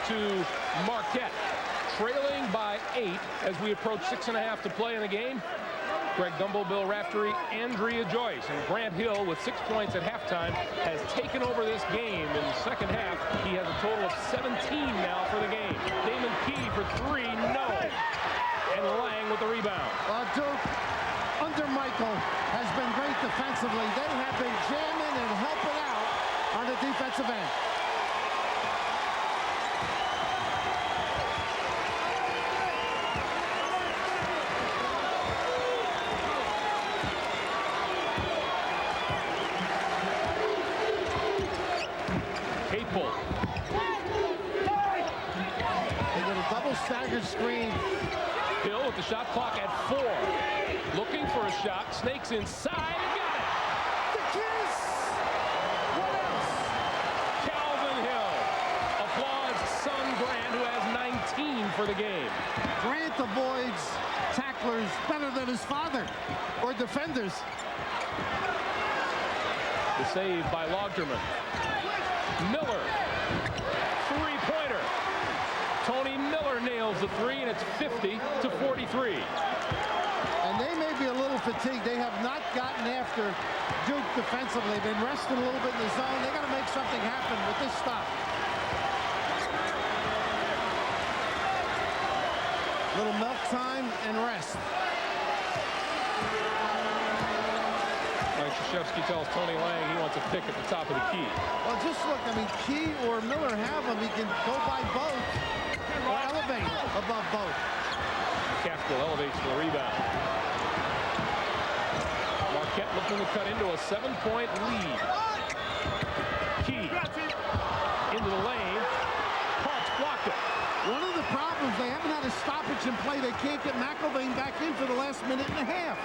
to Marquette, trailing by 8 as we approach 6.5 to play in the game. Greg Gumbel, Bill Raftery, Andrea Joyce, and Grant Hill with 6 points at halftime has taken over this game in the second half. He has a total of 17 now for the game. Damon Key for 3, no. And Lang with the rebound. Duke, under Michael, has been great defensively. They have been jamming and helping out on the defensive end. Staggered screen. Hill with the shot clock at 4. Looking for a shot. Snakes inside and got it. The kiss. What else? Calvin Hill applauds son Grant, who has 19 for the game. Grant avoids tacklers better than his father or defenders. The save by Logterman. Miller. Three-pointer. Tony Miller nails the 3, and it's 50 to 43. And they may be a little fatigued. They have not gotten after Duke defensively. They've been resting a little bit in the zone. They got to make something happen with this stop. Little milk time and rest. Mike Krzyzewski tells Tony Lang he wants a pick at the top of the key. Well, just look. I mean, Key or Miller have them. He can go by both. Or elevate above both. Catskill elevates for the rebound. Marquette looking to cut into a 7-point lead. Key into the lane. Parks blocked it. One of the problems, they haven't had a stoppage in play. They can't get McElvain back in for the last minute and a half.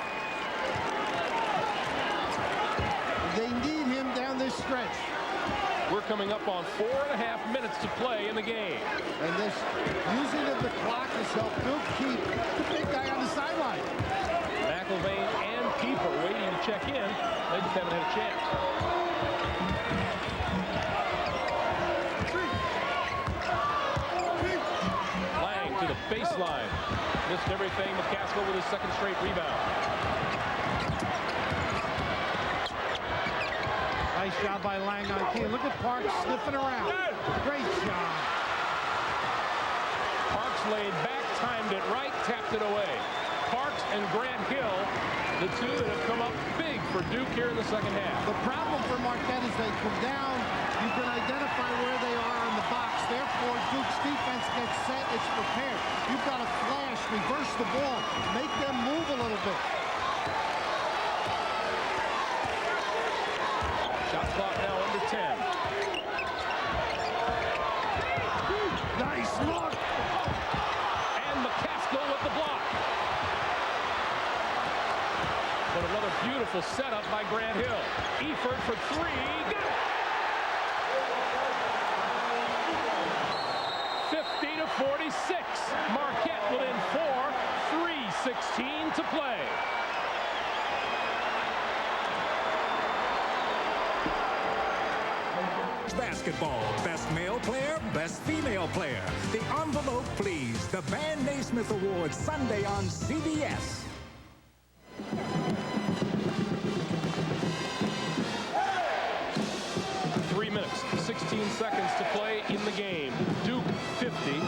They need him down this stretch. We're coming up on 4.5 minutes to play in the game. And this using of the clock has helped Duke keep the big guy on the sideline. McElvain and Keeper waiting to check in. They just haven't had a chance. Lang to the baseline. Missed everything. McCaskill with his second straight rebound. Nice job by Lang on Key. Look at Parks sniffing around. Great job. Parks laid back, timed it right, tapped it away. Parks and Grant Hill, the two that have come up big for Duke here in the second half. The problem for Marquette is they come down. You can identify where they are in the box. Therefore, Duke's defense gets set. It's prepared. You've got to flash, reverse the ball, make them move a little bit. Shot clock now under 10. Nice look. And McCaskill with the block. But another beautiful setup by Grant Hill. Eford for 3. Got it. 50 to 46. Marquette within 4. 3:16 to play. Basketball. Best male player, best female player. The envelope, please. The Van Naismith Award, Sunday on CBS. Three minutes, 16 seconds to play in the game. Duke 50,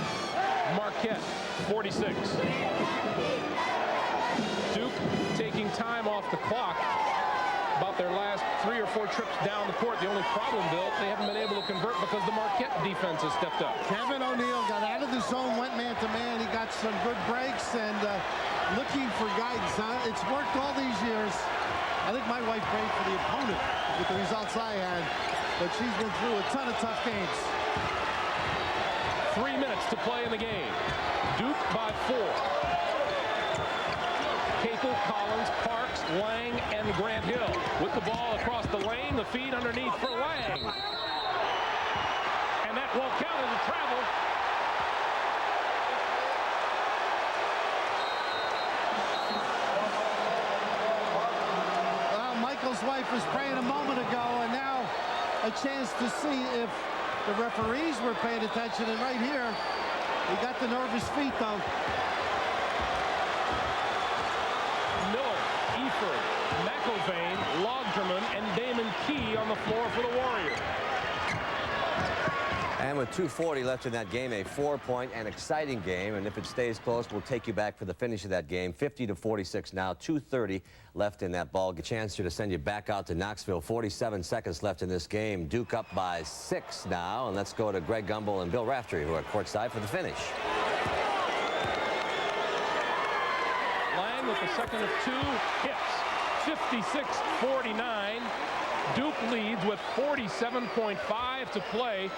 Marquette 46. Duke taking time off the clock. About their last 3 or 4 trips down the court. The only problem, Bill, they haven't been able to convert because the Marquette defense has stepped up. Kevin O'Neal got out of the zone, went man-to-man. He got some good breaks and looking for guidance. It's worked all these years. I think my wife prayed for the opponent with the results I had, but she's been through a ton of tough games. 3 minutes to play in the game. Duke by 4. Capel, Collins, Parks, Lang, and Grant Hill with the ball across the lane. The feed underneath for Lang. And that won't count as a travel. Well, Michael's wife was praying a moment ago, and now a chance to see if the referees were paying attention, and right here, he got the nervous feet, though. Miller, Eford, McIlvain, Logterman, and Damon Key on the floor for the Warriors. And with 2:40 left in that game, a 4-point and exciting game. And if it stays close, we'll take you back for the finish of that game. 50-46 now, 2:30 left in that ball. A chance here to send you back out to Knoxville. 47 seconds left in this game. Duke up by 6 now. And let's go to Greg Gumbel and Bill Raftery, who are courtside for the finish. Lang with the second of 2 hits. 56-49. Duke leads with 47.5 to play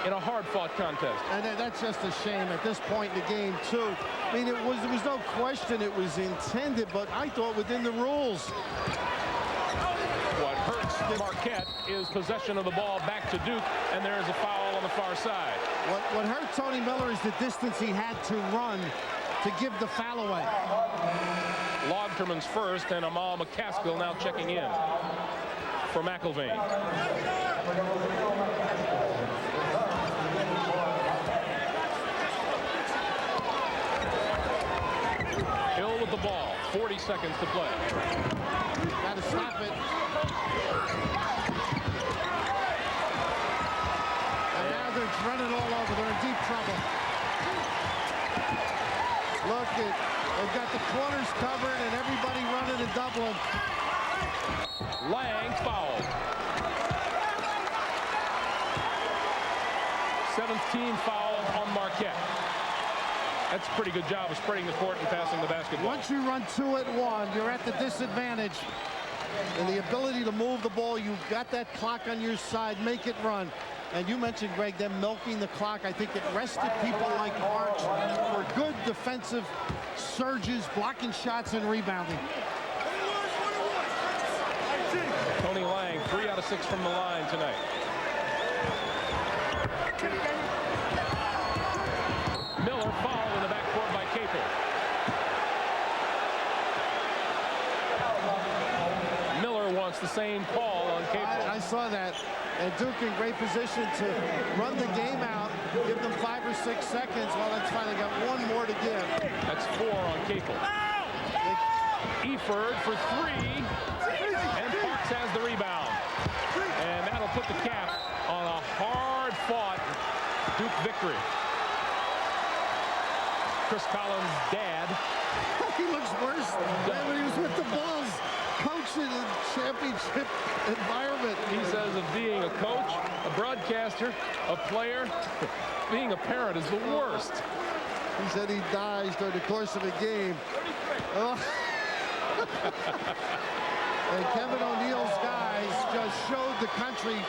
in a hard-fought contest. And that's just a shame at this point in the game, too. I mean, there was no question it was intended, but I thought within the rules. What hurts Marquette is possession of the ball back to Duke, and there is a foul on the far side. What hurt Tony Miller is the distance he had to run to give the foul away. Logterman's first, and Amal McCaskill now checking in for McIlvain. Hill with the ball, 40 seconds to play. Got to stop it. And now they're running all over. They're in deep trouble. Look, they've got the corners covered and everybody running and doubling. Lang fouled. 17 foul on Marquette. That's a pretty good job of spreading the court and passing the basketball. Once you run 2 at 1, you're at the disadvantage. And the ability to move the ball, you've got that clock on your side, make it run. And you mentioned, Greg, them milking the clock. I think it rested people like Arch for good defensive surges, blocking shots and rebounding. Tony Lang, 3 out of 6 from the line tonight. Miller fouled in the backcourt by Capel. Miller wants the same call on Capel. I saw that. And Duke in great position to run the game out, give them 5 or 6 seconds. Well, it's finally got 1 more to give. That's 4 on Capel. Eford for 3, and Parks has the rebound. And that'll put the cap on a hard-fought Duke victory. Chris Collins' dad. He looks worse than when he was with the Bulls, coaching in championship environment. He says of being a coach, a broadcaster, a player, being a parent is the worst. He said he dies during the course of a game. Oh. And Kevin O'Neal's guys just showed the country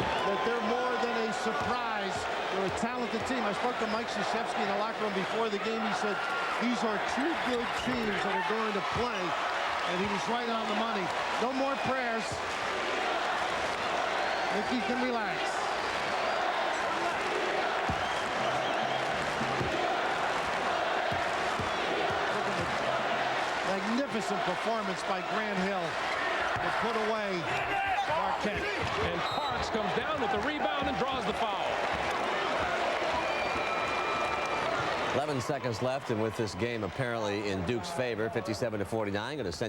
that they're more than a surprise. They're a talented team. I spoke to Mike Krzyzewski in the locker room before the game. He said, these are 2 good teams that are going to play. And he was right on the money. No more prayers. Mickey can relax. Magnificent performance by Grant Hill to put away Marquette. And Parks comes down with the rebound and draws the foul. 11 seconds left, and with this game apparently in Duke's favor, 57-49, going to send you